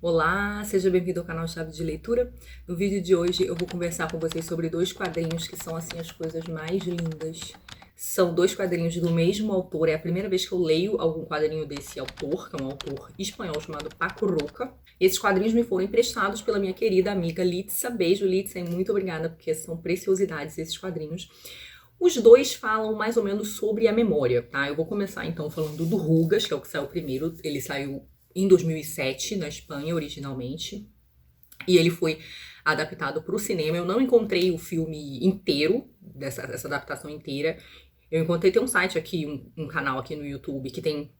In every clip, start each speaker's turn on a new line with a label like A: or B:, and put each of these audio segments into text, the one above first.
A: Olá, seja bem-vindo ao canal Chave de Leitura. No vídeo de hoje eu vou conversar com vocês sobre dois quadrinhos que são assim as coisas mais lindas. São dois quadrinhos do mesmo autor, é a primeira vez que eu leio algum quadrinho desse autor, que é um autor espanhol chamado Paco Roca. Esses quadrinhos me foram emprestados pela minha querida amiga Litsa. Beijo, Litsa, e muito obrigada, porque são preciosidades esses quadrinhos. Os dois falam mais ou menos sobre a memória, tá? Eu vou começar então falando do Rugas, que é o que saiu primeiro. Ele saiu em 2007, na Espanha, originalmente. E ele foi adaptado para o cinema. Eu não encontrei o filme inteiro, dessa adaptação inteira. Eu encontrei, tem um site aqui, um canal aqui no YouTube, que tem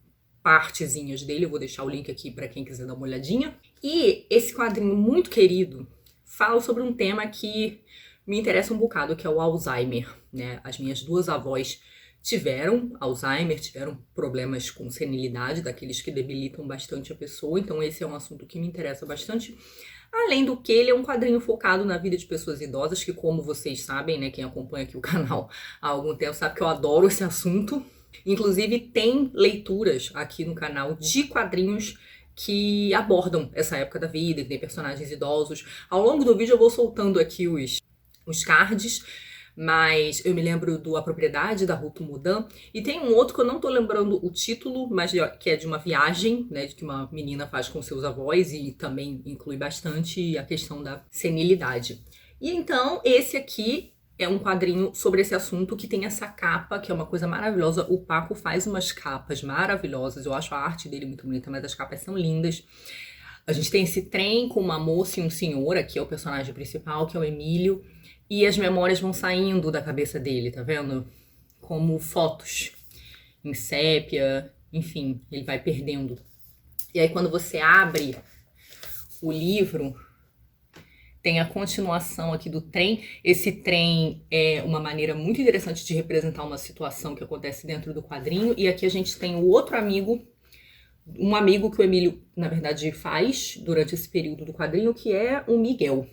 A: partezinhas dele. Eu vou deixar o link aqui para quem quiser dar uma olhadinha. E esse quadrinho muito querido fala sobre um tema que me interessa um bocado, que é o Alzheimer, né? As minhas duas avós tiveram Alzheimer, tiveram problemas com senilidade, daqueles que debilitam bastante a pessoa, então esse é um assunto que me interessa bastante. Além do que, ele é um quadrinho focado na vida de pessoas idosas, que como vocês sabem, né, quem acompanha aqui o canal há algum tempo sabe que eu adoro esse assunto. Inclusive tem leituras aqui no canal de quadrinhos que abordam essa época da vida, que tem personagens idosos. Ao longo do vídeo eu vou soltando aqui os cards, mas eu me lembro do A Propriedade, da Ruth Modan, e tem um outro que eu não tô lembrando o título, mas que é de uma viagem, né, de que uma menina faz com seus avós, e também inclui bastante a questão da senilidade. E então, esse aqui é um quadrinho sobre esse assunto que tem essa capa, que é uma coisa maravilhosa. O Paco faz umas capas maravilhosas, eu acho a arte dele muito bonita, mas as capas são lindas. A gente tem esse trem com uma moça e um senhor, aqui é o personagem principal, que é o Emílio, e as memórias vão saindo da cabeça dele, tá vendo? Como fotos em sépia, enfim, ele vai perdendo. E aí quando você abre o livro, tem a continuação aqui do trem. Esse trem é uma maneira muito interessante de representar uma situação que acontece dentro do quadrinho. E aqui a gente tem o outro amigo, um amigo que o Emílio, na verdade, faz durante esse período do quadrinho, que é o Miguel.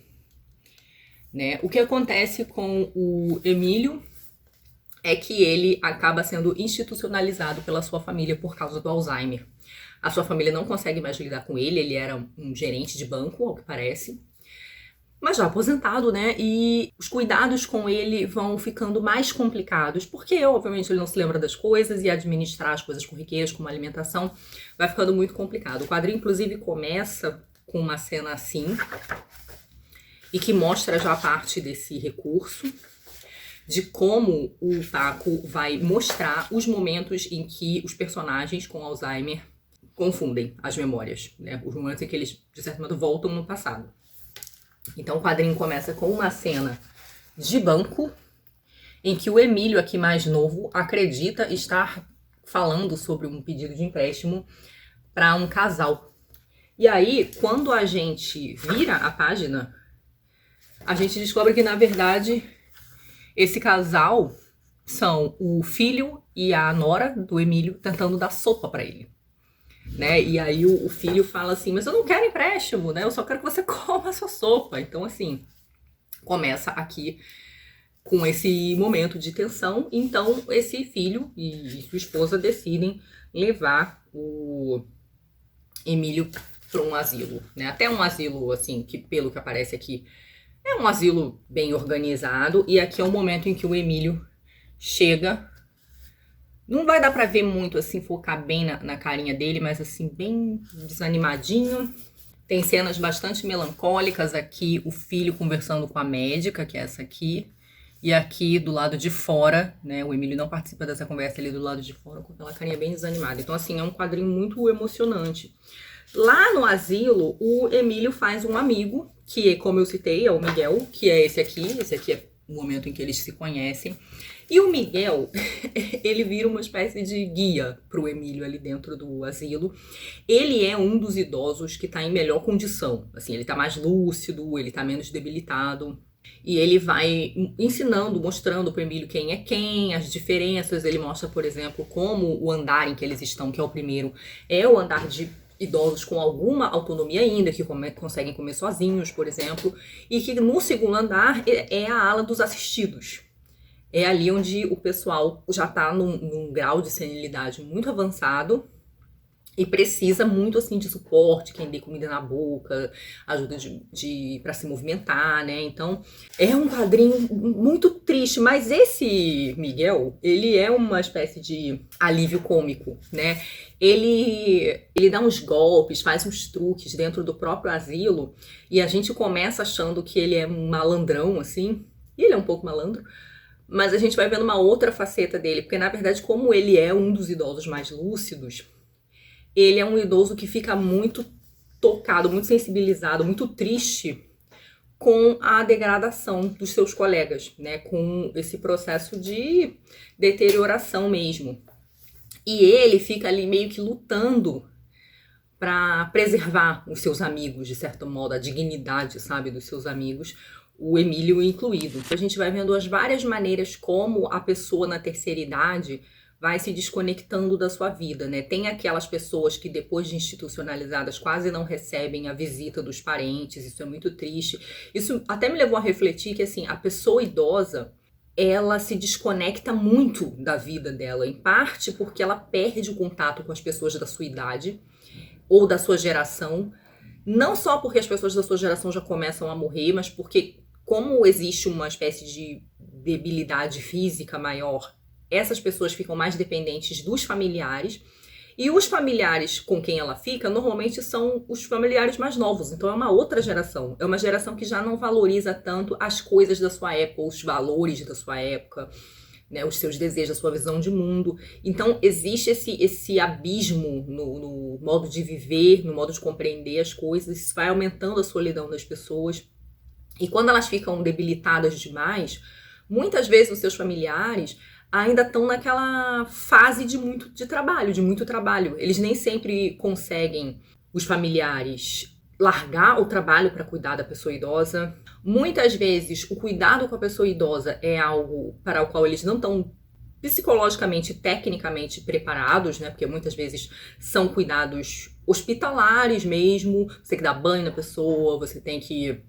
A: Né? O que acontece com o Emílio é que ele acaba sendo institucionalizado pela sua família por causa do Alzheimer. A sua família não consegue mais lidar com ele, ele era um gerente de banco, ao que parece, mas já aposentado, né? E os cuidados com ele vão ficando mais complicados, porque obviamente ele não se lembra das coisas e administrar as coisas corriqueiras, como a alimentação, vai ficando muito complicado. O quadrinho, inclusive, começa com uma cena assim, e que mostra já parte desse recurso, de como o Paco vai mostrar os momentos em que os personagens com Alzheimer confundem as memórias, né? Os momentos em que eles, de certo modo, voltam no passado. Então o quadrinho começa com uma cena de banco, em que o Emílio, aqui mais novo, acredita estar falando sobre um pedido de empréstimo para um casal. E aí, quando a gente vira a página, a gente descobre que, na verdade, esse casal são o filho e a nora do Emílio tentando dar sopa para ele, né? E aí o filho fala assim, mas eu não quero empréstimo, né? Eu só quero que você coma a sua sopa. Então, assim, começa aqui com esse momento de tensão. Então, esse filho e sua esposa decidem levar o Emílio para um asilo, né? Até um asilo, assim, que pelo que aparece aqui, é um asilo bem organizado, e aqui é o momento em que o Emílio chega. Não vai dar pra ver muito, assim, focar bem na carinha dele, mas assim, bem desanimadinho. Tem cenas bastante melancólicas aqui, o filho conversando com a médica, que é essa aqui. E aqui do lado de fora, né, o Emílio não participa dessa conversa ali do lado de fora, com aquela carinha bem desanimada. Então, assim, é um quadrinho muito emocionante. Lá no asilo, o Emílio faz um amigo, que, como eu citei, é o Miguel, que é esse aqui. Esse aqui é o momento em que eles se conhecem. E o Miguel, ele vira uma espécie de guia pro Emílio ali dentro do asilo. Ele é um dos idosos que tá em melhor condição. Assim, ele tá mais lúcido, ele tá menos debilitado. E ele vai ensinando, mostrando pro Emílio quem é quem, as diferenças. Ele mostra, por exemplo, como o andar em que eles estão, que é o primeiro, é o andar de idosos com alguma autonomia ainda, que conseguem comer sozinhos, por exemplo, e que no segundo andar é a ala dos assistidos. É ali onde o pessoal já está num grau de senilidade muito avançado E precisa muito, assim, de suporte, quem dê comida na boca, ajuda pra se movimentar, né? Então, é um quadrinho muito triste, mas esse Miguel, ele é uma espécie de alívio cômico, né? Ele dá uns golpes, faz uns truques dentro do próprio asilo, e a gente começa achando que ele é um malandrão, assim, e ele é um pouco malandro, mas a gente vai vendo uma outra faceta dele, porque, na verdade, como ele é um dos idosos mais lúcidos, ele é um idoso que fica muito tocado, muito sensibilizado, muito triste com a degradação dos seus colegas, né? Com esse processo de deterioração mesmo. E ele fica ali meio que lutando para preservar os seus amigos, de certo modo, a dignidade, sabe, dos seus amigos, o Emílio incluído. A gente vai vendo as várias maneiras como a pessoa na terceira idade vai se desconectando da sua vida, né? Tem aquelas pessoas que depois de institucionalizadas quase não recebem a visita dos parentes, isso é muito triste. Isso até me levou a refletir que, assim, a pessoa idosa, ela se desconecta muito da vida dela, em parte porque ela perde o contato com as pessoas da sua idade ou da sua geração, não só porque as pessoas da sua geração já começam a morrer, mas porque como existe uma espécie de debilidade física maior, essas pessoas ficam mais dependentes dos familiares, e os familiares com quem ela fica, normalmente são os familiares mais novos, então é uma outra geração, é uma geração que já não valoriza tanto as coisas da sua época, os valores da sua época, né, os seus desejos, a sua visão de mundo. Então existe esse abismo no modo de viver, no modo de compreender as coisas, isso vai aumentando a solidão das pessoas, e quando elas ficam debilitadas demais, muitas vezes os seus familiares ainda estão naquela fase de muito trabalho. Eles nem sempre conseguem, os familiares, largar o trabalho para cuidar da pessoa idosa. Muitas vezes o cuidado com a pessoa idosa é algo para o qual eles não estão psicologicamente e tecnicamente preparados, né? Porque muitas vezes são cuidados hospitalares mesmo, você tem que dar banho na pessoa, você tem que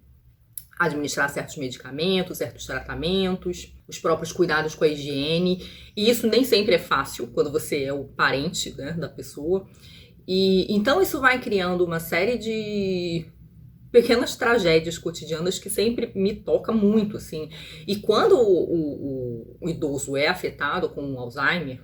A: administrar certos medicamentos, certos tratamentos, os próprios cuidados com a higiene, e isso nem sempre é fácil quando você é o parente, né, da pessoa. E então isso vai criando uma série de pequenas tragédias cotidianas que sempre me toca muito, assim. E quando o idoso é afetado com Alzheimer,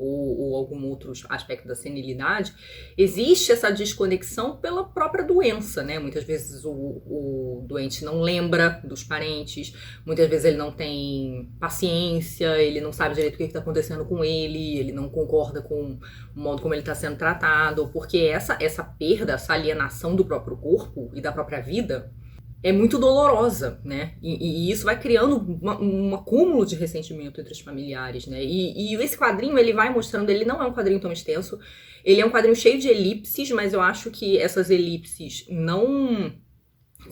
A: ou algum outro aspecto da senilidade, existe essa desconexão pela própria doença, né? Muitas vezes o doente não lembra dos parentes, muitas vezes ele não tem paciência, ele não sabe direito o que está acontecendo com ele não concorda com o modo como ele está sendo tratado, porque essa perda, essa alienação do próprio corpo e da própria vida é muito dolorosa, né? E isso vai criando um acúmulo de ressentimento entre os familiares, né? E esse quadrinho, ele vai mostrando, ele não é um quadrinho tão extenso, ele é um quadrinho cheio de elipses, mas eu acho que essas elipses não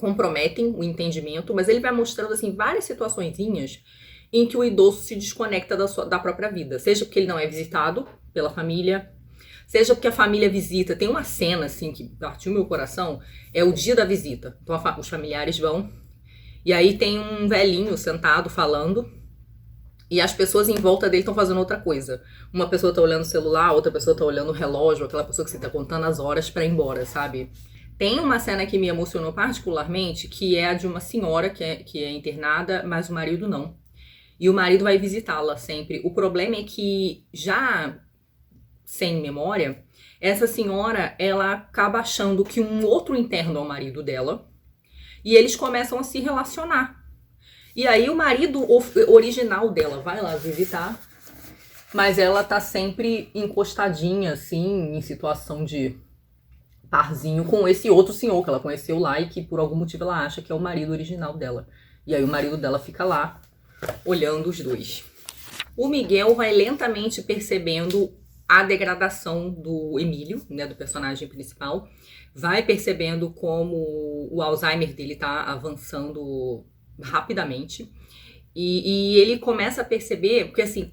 A: comprometem o entendimento, mas ele vai mostrando, assim, várias situaçõezinhas em que o idoso se desconecta da própria vida, seja porque ele não é visitado pela família, seja porque a família visita. Tem uma cena, assim, que partiu meu coração, é o dia da visita. Então os familiares vão, e aí tem um velhinho sentado falando, e as pessoas em volta dele estão fazendo outra coisa. Uma pessoa tá olhando o celular, outra pessoa tá olhando o relógio, aquela pessoa que você tá contando as horas pra ir embora, sabe? Tem uma cena que me emocionou particularmente, que é a de uma senhora que é internada, mas o marido não. E o marido vai visitá-la sempre. O problema é que, já sem memória, essa senhora, ela acaba achando que um outro interno é o marido dela, e eles começam a se relacionar. E aí o marido original dela vai lá visitar, mas ela tá sempre encostadinha, assim, em situação de parzinho com esse outro senhor que ela conheceu lá e que por algum motivo ela acha que é o marido original dela. E aí o marido dela fica lá, olhando os dois. O Miguel vai lentamente percebendo a degradação do Emílio, né, do personagem principal, vai percebendo como o Alzheimer dele tá avançando rapidamente, e ele começa a perceber, porque assim,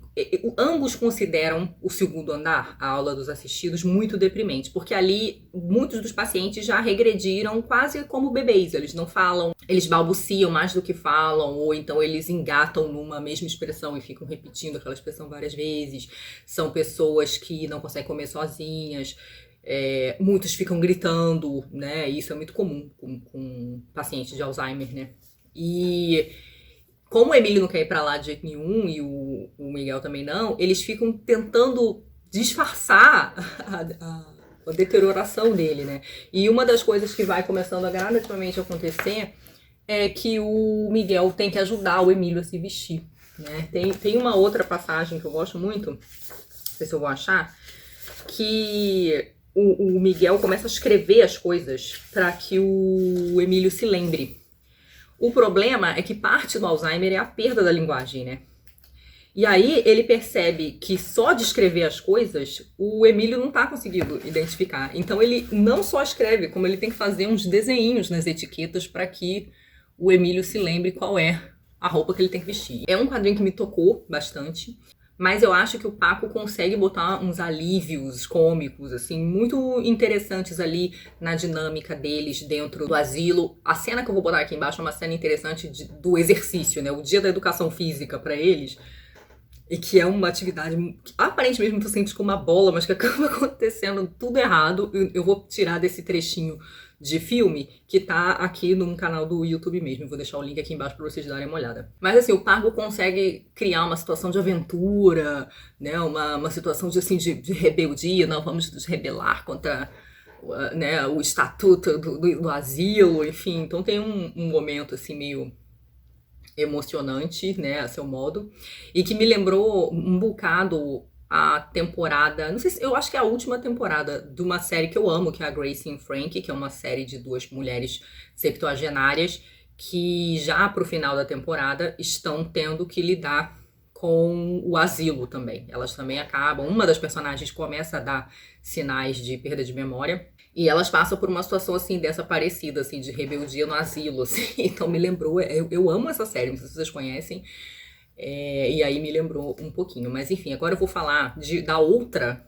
A: ambos consideram o segundo andar, a aula dos assistidos, muito deprimente, porque ali muitos dos pacientes já regrediram quase como bebês, eles não falam, eles balbuciam mais do que falam, ou então eles engatam numa mesma expressão e ficam repetindo aquela expressão várias vezes, são pessoas que não conseguem comer sozinhas, Muitos ficam gritando, né? Isso é muito comum com pacientes de Alzheimer, né? E como o Emílio não quer ir pra lá de jeito nenhum e o Miguel também não, eles ficam tentando disfarçar a deterioração dele, né? E uma das coisas que vai começando a gradativamente acontecer é que o Miguel tem que ajudar o Emílio a se vestir, né? Tem uma outra passagem que eu gosto muito, não sei se eu vou achar, que o Miguel começa a escrever as coisas para que o Emílio se lembre. O problema é que parte do Alzheimer é a perda da linguagem, né? E aí ele percebe que só de escrever as coisas, o Emílio não tá conseguindo identificar. Então ele não só escreve, como ele tem que fazer uns desenhinhos nas etiquetas para que o Emílio se lembre qual é a roupa que ele tem que vestir. É um quadrinho que me tocou bastante, mas eu acho que o Paco consegue botar uns alívios cômicos, assim, muito interessantes ali na dinâmica deles dentro do asilo. A cena que eu vou botar aqui embaixo é uma cena interessante do exercício, né? O dia da educação física para eles. E que é uma atividade que aparentemente muito simples como uma bola, mas que acaba acontecendo tudo errado. Eu vou tirar desse trechinho de filme que tá aqui no canal do YouTube mesmo. Eu vou deixar o link aqui embaixo pra vocês darem uma olhada. Mas assim, o Pargo consegue criar uma situação de aventura, né? Uma situação de rebeldia. Não, vamos nos rebelar contra né, o estatuto do asilo, enfim. Então tem um momento assim meio emocionante, né, a seu modo, e que me lembrou um bocado a temporada, não sei se, eu acho que é a última temporada de uma série que eu amo, que é a Grace and Frankie, que é uma série de duas mulheres septuagenárias que já pro final da temporada estão tendo que lidar com o asilo também. Elas também acabam, uma das personagens começa a dar sinais de perda de memória, e elas passam por uma situação, assim, dessa parecida, assim, de rebeldia no asilo, assim. Então me lembrou, eu amo essa série, não sei se vocês conhecem, e aí me lembrou um pouquinho. Mas enfim, agora eu vou falar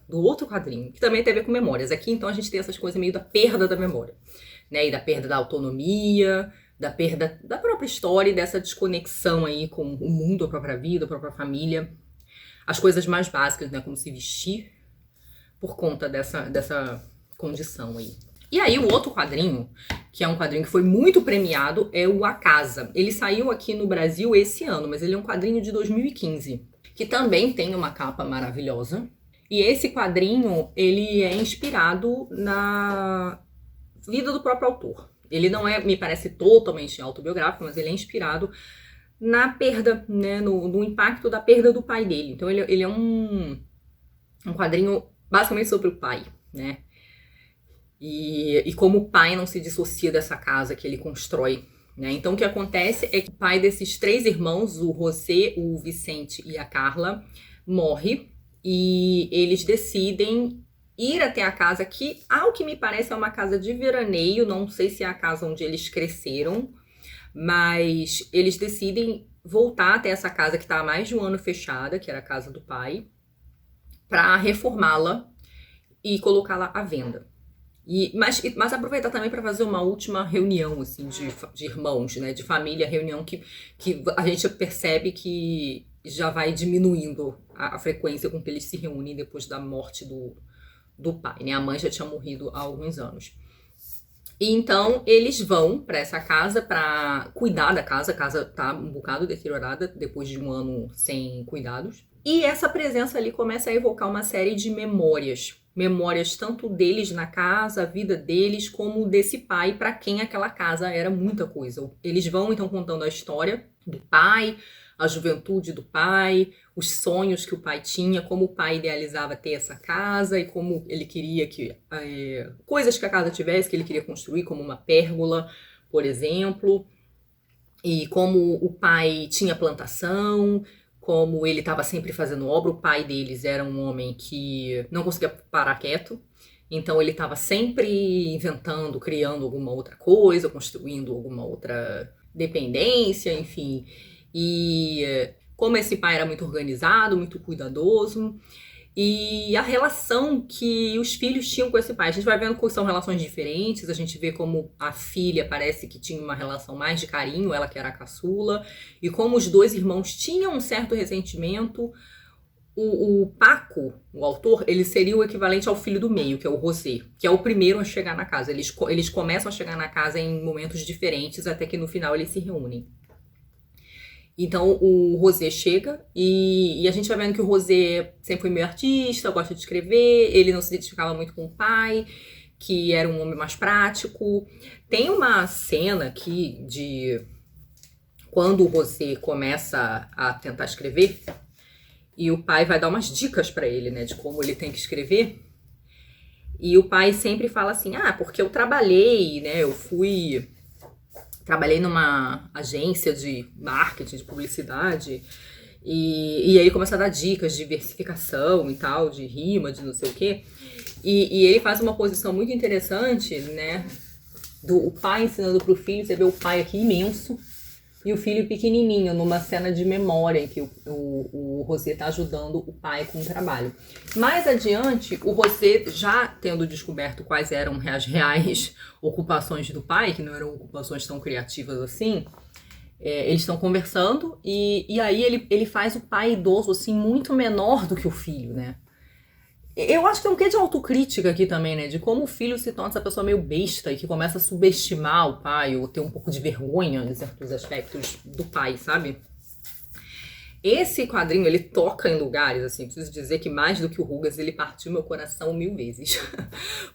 A: do outro quadrinho, que também tem a ver com memórias. Aqui, então, a gente tem essas coisas meio da perda da memória, né? E da perda da autonomia, da perda da própria história e dessa desconexão aí com o mundo, a própria vida, a própria família. As coisas mais básicas, né? Como se vestir por conta dessa condição aí. E aí o outro quadrinho, que é um quadrinho que foi muito premiado, é o A Casa. Ele saiu aqui no Brasil esse ano, mas ele é um quadrinho de 2015, que também tem uma capa maravilhosa. E esse quadrinho, ele é inspirado na vida do próprio autor. Ele não é, me parece, totalmente autobiográfico, mas ele é inspirado na perda, né, no impacto da perda do pai dele. Então ele é um quadrinho basicamente sobre o pai, né? E como o pai não se dissocia dessa casa que ele constrói, né? Então o que acontece é que o pai desses três irmãos, o José, o Vicente e a Carla, morre e eles decidem ir até a casa que, ao que me parece, é uma casa de veraneio. Não sei se é a casa onde eles cresceram, mas eles decidem voltar até essa casa que está há mais de um ano fechada, que era a casa do pai, para reformá-la e colocá-la à venda. Mas aproveitar também para fazer uma última reunião, assim, de irmãos, né? De família, reunião que a gente percebe que já vai diminuindo a frequência com que eles se reúnem depois da morte do pai, né? A mãe já tinha morrido há alguns anos. E então eles vão para essa casa para cuidar da casa. A casa tá um bocado deteriorada depois de um ano sem cuidados. E essa presença ali começa a evocar uma série de memórias. Memórias tanto deles na casa, a vida deles, como desse pai, para quem aquela casa era muita coisa. Eles vão então contando a história do pai, a juventude do pai, os sonhos que o pai tinha, como o pai idealizava ter essa casa e como ele queria que coisas que a casa tivesse, que ele queria construir, como uma pérgola, por exemplo, e como o pai tinha plantação, como ele estava sempre fazendo obra. O pai deles era um homem que não conseguia parar quieto, então ele estava sempre inventando, criando alguma outra coisa, construindo alguma outra dependência, enfim. E como esse pai era muito organizado, muito cuidadoso, e a relação que os filhos tinham com esse pai. A gente vai vendo que são relações diferentes, a gente vê como a filha parece que tinha uma relação mais de carinho, ela que era a caçula, e como os dois irmãos tinham um certo ressentimento O Paco, o autor, ele seria o equivalente ao filho do meio, que é o José, que é o primeiro a chegar na casa. Eles começam a chegar na casa em momentos diferentes, até que no final eles se reúnem. Então o José chega e a gente vai vendo que o José sempre foi meio artista, gosta de escrever, ele não se identificava muito com o pai, que era um homem mais prático. Tem uma cena aqui de quando o José começa a tentar escrever e o pai vai dar umas dicas para ele, né, de como ele tem que escrever. E o pai sempre fala assim, porque eu trabalhei, né, trabalhei numa agência de marketing, de publicidade, e aí começa a dar dicas de versificação e tal, de rima, de não sei o quê. E ele faz uma posição muito interessante, né, do pai ensinando pro filho, você vê o pai aqui imenso, e o filho pequenininho, numa cena de memória em que o José tá ajudando o pai com o trabalho. Mais adiante, o José, já tendo descoberto quais eram as reais ocupações do pai, que não eram ocupações tão criativas assim, eles estão conversando e aí ele faz o pai idoso assim muito menor do que o filho, né? Eu acho que tem um quê de autocrítica aqui também, né? De como o filho se torna essa pessoa meio besta e que começa a subestimar o pai ou ter um pouco de vergonha em certos aspectos do pai, sabe? Esse quadrinho, ele toca em lugares, assim, preciso dizer que mais do que o Rugas, ele partiu meu coração 1000 vezes.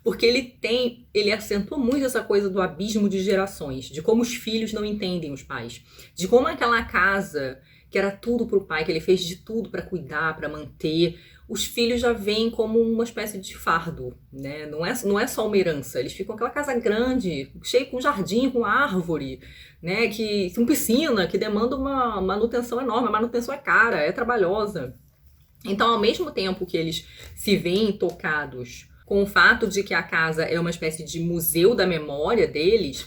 A: Porque ele acentua muito essa coisa do abismo de gerações, de como os filhos não entendem os pais, de como aquela casa que era tudo pro pai, que ele fez de tudo pra cuidar, pra manter, os filhos já veem como uma espécie de fardo, né? Não é só uma herança, eles ficam aquela casa grande, cheia com jardim, com árvore, né? Com piscina, que demanda uma manutenção enorme, a manutenção é cara, é trabalhosa. Então, ao mesmo tempo que eles se veem tocados com o fato de que a casa é uma espécie de museu da memória deles,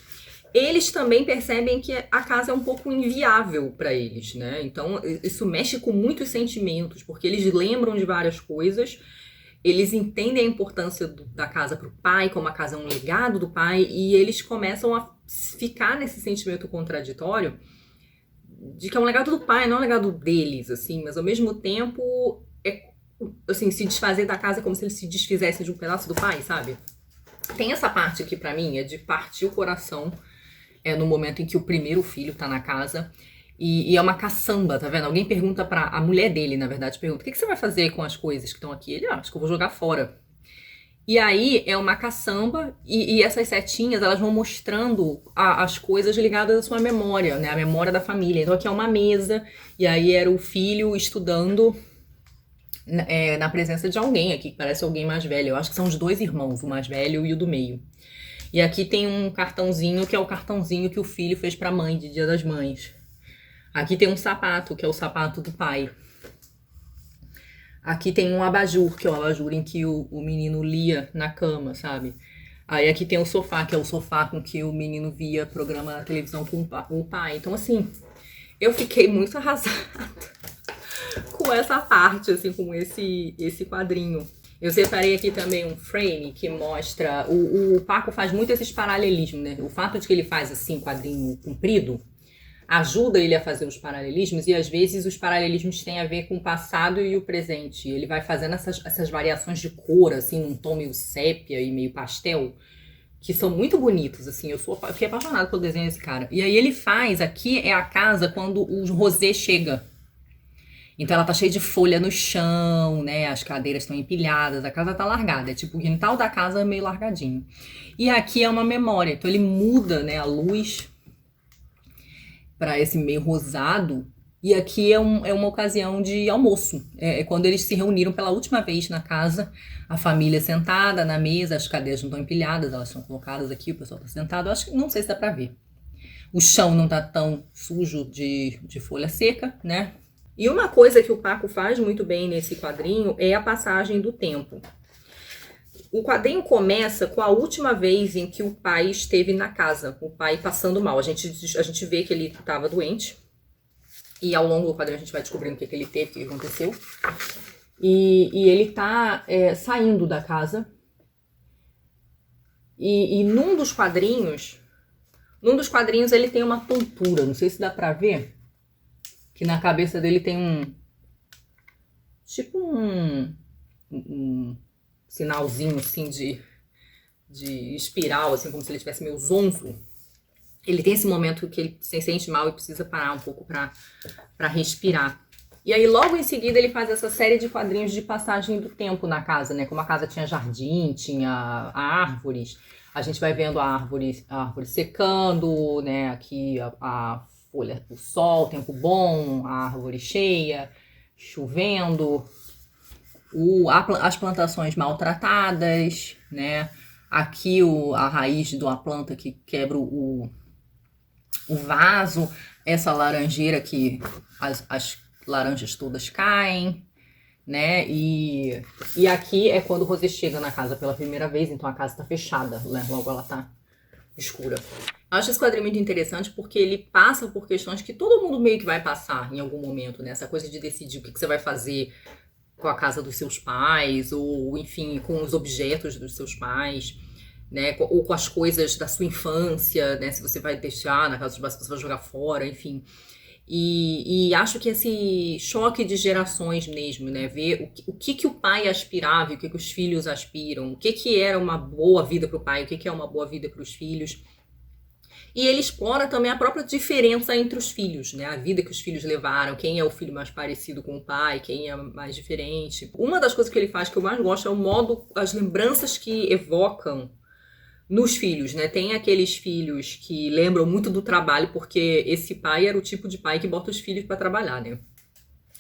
A: eles também percebem que a casa é um pouco inviável para eles, né? Então, isso mexe com muitos sentimentos, porque eles lembram de várias coisas, eles entendem a importância da casa para o pai, como a casa é um legado do pai, e eles começam a ficar nesse sentimento contraditório de que é um legado do pai, não é um legado deles, assim, mas ao mesmo tempo, assim, se desfazer da casa é como se eles se desfizessem de um pedaço do pai, sabe? Tem essa parte aqui pra mim, é de partir o coração, no momento em que o primeiro filho tá na casa, e é uma caçamba, tá vendo? Alguém pergunta pra... A mulher dele, na verdade, pergunta, o que você vai fazer com as coisas que estão aqui? Ele, acho que eu vou jogar fora. E aí é uma caçamba, e essas setinhas, elas vão mostrando as coisas ligadas à sua memória, né? A memória da família. Então aqui é uma mesa, e aí era o filho estudando na presença de alguém aqui, que parece alguém mais velho. Eu acho que são os dois irmãos, o mais velho e o do meio. E aqui tem um cartãozinho, que é o cartãozinho que o filho fez pra mãe, de Dia das Mães. Aqui tem um sapato, que é o sapato do pai. Aqui tem um abajur, que é o abajur em que o menino lia na cama, sabe? Aí aqui tem o sofá, que é o sofá com que o menino via programa na televisão com o pai. Então, assim, eu fiquei muito arrasada com essa parte, assim, com esse quadrinho. Eu separei aqui também um frame que mostra... O Paco faz muito esses paralelismos, né? O fato de que ele faz, assim, quadrinho comprido, ajuda ele a fazer os paralelismos, e às vezes os paralelismos têm a ver com o passado e o presente. Ele vai fazendo essas variações de cor, assim, num tom meio sépia e meio pastel, que são muito bonitos, assim. Eu fiquei apaixonada pelo desenho desse cara. E aí ele faz, aqui é a casa quando o José chega. Então ela tá cheia de folha no chão, né? As cadeiras estão empilhadas, a casa tá largada. É tipo o quintal da casa meio largadinho. E aqui é uma memória. Então ele muda, né, a luz para esse meio rosado. E aqui é uma ocasião de almoço. É quando eles se reuniram pela última vez na casa. A família sentada na mesa, as cadeiras não estão empilhadas, elas estão colocadas aqui, o pessoal tá sentado. Eu acho que não sei se dá pra ver. O chão não tá tão sujo de folha seca, né? E uma coisa que o Paco faz muito bem nesse quadrinho é a passagem do tempo. O quadrinho começa com a última vez em que o pai esteve na casa, o pai passando mal. A gente vê que ele estava doente, e ao longo do quadrinho a gente vai descobrindo o que ele teve, o que aconteceu. E ele tá saindo da casa, e num dos quadrinhos ele tem uma tontura, não sei se dá pra ver, que na cabeça dele tem tipo um sinalzinho assim de espiral, assim, como se ele estivesse meio zonzo. Ele tem esse momento que ele se sente mal e precisa parar um pouco pra respirar. E aí, logo em seguida, ele faz essa série de quadrinhos de passagem do tempo na casa, né? Como a casa tinha jardim, tinha árvores. A gente vai vendo a árvore secando, né? Aqui a folha, o sol, tempo bom, a árvore cheia, chovendo, as plantações maltratadas, né? Aqui a raiz de uma planta que quebra o vaso, essa laranjeira que as laranjas todas caem, né? E aqui é quando você chega na casa pela primeira vez, então a casa tá fechada, né? Logo ela tá escura. Eu acho esse quadrinho muito interessante porque ele passa por questões que todo mundo meio que vai passar em algum momento, né? Essa coisa de decidir o que você vai fazer com a casa dos seus pais, ou enfim, com os objetos dos seus pais, né? Ou com as coisas da sua infância, né? Se você vai deixar na casa dos pais, se você vai jogar fora, enfim. E acho que esse choque de gerações mesmo, né? Ver o que o pai aspirava e o que os filhos aspiram, o que era uma boa vida para o pai, o que é uma boa vida para os filhos. E ele explora também a própria diferença entre os filhos, né? A vida que os filhos levaram, quem é o filho mais parecido com o pai, quem é mais diferente. Uma das coisas que ele faz que eu mais gosto é o modo, as lembranças que evocam nos filhos, né? Tem aqueles filhos que lembram muito do trabalho, porque esse pai era o tipo de pai que bota os filhos para trabalhar, né?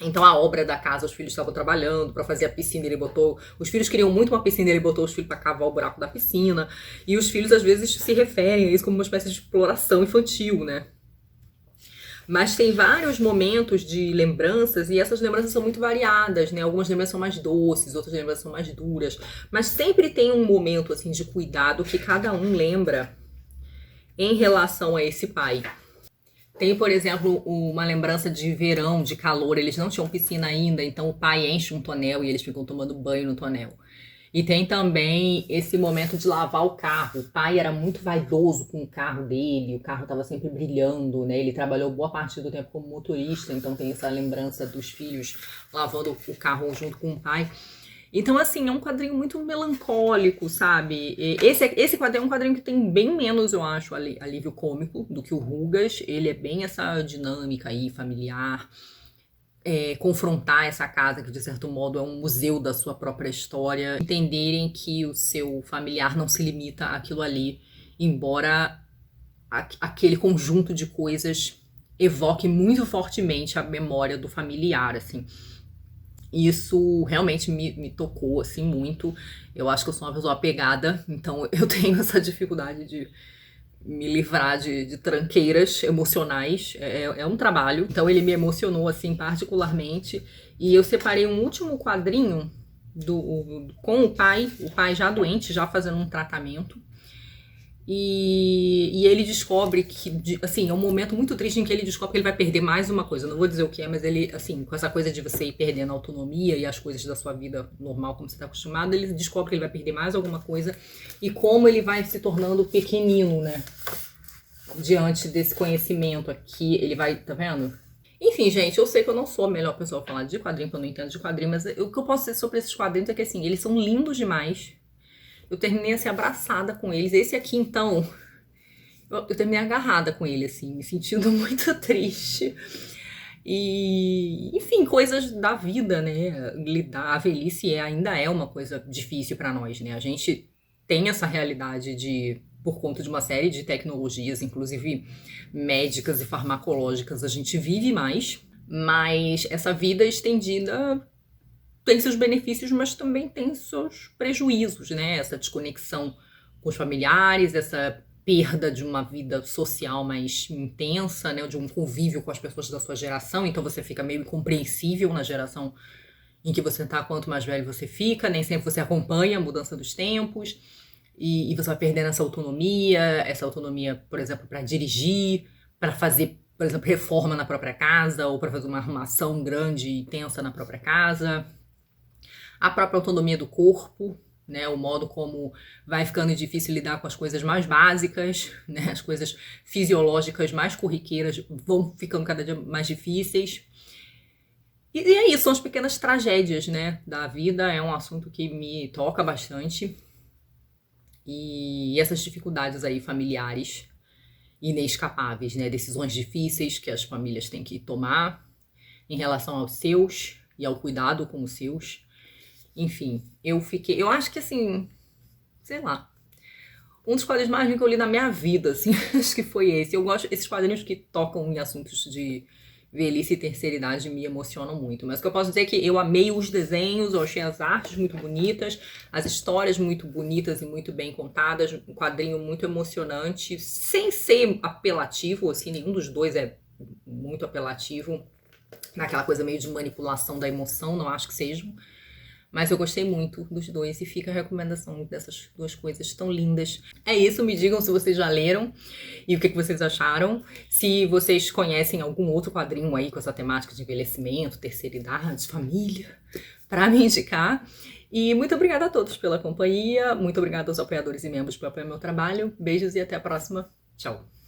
A: Então a obra da casa, os filhos estavam trabalhando para fazer a piscina, ele botou... Os filhos queriam muito uma piscina, ele botou os filhos para cavar o buraco da piscina. E os filhos às vezes se referem a isso como uma espécie de exploração infantil, né? Mas tem vários momentos de lembranças e essas lembranças são muito variadas, né? Algumas lembranças são mais doces, outras lembranças são mais duras. Mas sempre tem um momento, assim, de cuidado que cada um lembra em relação a esse pai. Tem, por exemplo, uma lembrança de verão, de calor. Eles não tinham piscina ainda, então o pai enche um tonel e eles ficam tomando banho no tonel. E tem também esse momento de lavar o carro. O pai era muito vaidoso com o carro dele, o carro estava sempre brilhando, né? Ele trabalhou boa parte do tempo como motorista, então tem essa lembrança dos filhos lavando o carro junto com o pai. Então, assim, é um quadrinho muito melancólico, sabe? Esse quadrinho é um quadrinho que tem bem menos, eu acho, alívio cômico do que o Rugas. Ele é bem essa dinâmica aí, familiar. Confrontar essa casa que de certo modo é um museu da sua própria história, entenderem que o seu familiar não se limita àquilo ali, embora aquele conjunto de coisas evoque muito fortemente a memória do familiar, assim. Isso realmente me tocou, assim, muito. Eu acho que eu sou uma pessoa apegada, então eu tenho essa dificuldade de me livrar de tranqueiras emocionais. É um trabalho. Então ele me emocionou, assim, particularmente. E eu separei um último quadrinho com o pai já doente, já fazendo um tratamento. E ele descobre que, assim, é um momento muito triste em que ele descobre que ele vai perder mais uma coisa. Eu não vou dizer o que é, mas ele, assim, com essa coisa de você ir perdendo a autonomia e as coisas da sua vida normal, como você está acostumado, ele descobre que ele vai perder mais alguma coisa e como ele vai se tornando pequenino, né? Diante desse conhecimento aqui, ele vai, tá vendo? Enfim, gente, eu sei que eu não sou a melhor pessoa a falar de quadrinho, porque eu não entendo de quadrinho, mas o que eu posso dizer sobre esses quadrinhos é que, assim, eles são lindos demais. Eu terminei, assim, abraçada com eles. Esse aqui, então, eu terminei agarrada com ele, assim, me sentindo muito triste. E, enfim, coisas da vida, né? A velhice ainda é uma coisa difícil para nós, né? A gente tem essa realidade por conta de uma série de tecnologias, inclusive médicas e farmacológicas, a gente vive mais, mas essa vida estendida tem seus benefícios, mas também tem seus prejuízos, né? Essa desconexão com os familiares, essa perda de uma vida social mais intensa, né? De um convívio com as pessoas da sua geração, então você fica meio incompreensível na geração em que você tá, quanto mais velho você fica, nem sempre você acompanha a mudança dos tempos, e você vai perdendo essa autonomia, por exemplo, para dirigir, para fazer, por exemplo, reforma na própria casa, ou para fazer uma arrumação grande e intensa na própria casa. A própria autonomia do corpo, né, o modo como vai ficando difícil lidar com as coisas mais básicas, né, as coisas fisiológicas mais corriqueiras vão ficando cada dia mais difíceis. E é isso, são as pequenas tragédias, né, da vida. É um assunto que me toca bastante. E essas dificuldades aí familiares inescapáveis, né, decisões difíceis que as famílias têm que tomar em relação aos seus e ao cuidado com os seus. Enfim, eu acho que assim, sei lá, um dos quadrinhos mais lindos que eu li na minha vida, assim, acho que foi esse. Eu gosto desses quadrinhos que tocam em assuntos de velhice e terceira idade, me emocionam muito. Mas o que eu posso dizer é que eu amei os desenhos, eu achei as artes muito bonitas, as histórias muito bonitas e muito bem contadas, um quadrinho muito emocionante, sem ser apelativo, assim, nenhum dos dois é muito apelativo, naquela coisa meio de manipulação da emoção, não acho que sejam. Mas eu gostei muito dos dois e fica a recomendação dessas duas coisas tão lindas. É isso, me digam se vocês já leram e o que vocês acharam. Se vocês conhecem algum outro quadrinho aí com essa temática de envelhecimento, terceira idade, família, para me indicar. E muito obrigada a todos pela companhia, muito obrigada aos apoiadores e membros por apoiar meu trabalho. Beijos e até a próxima. Tchau!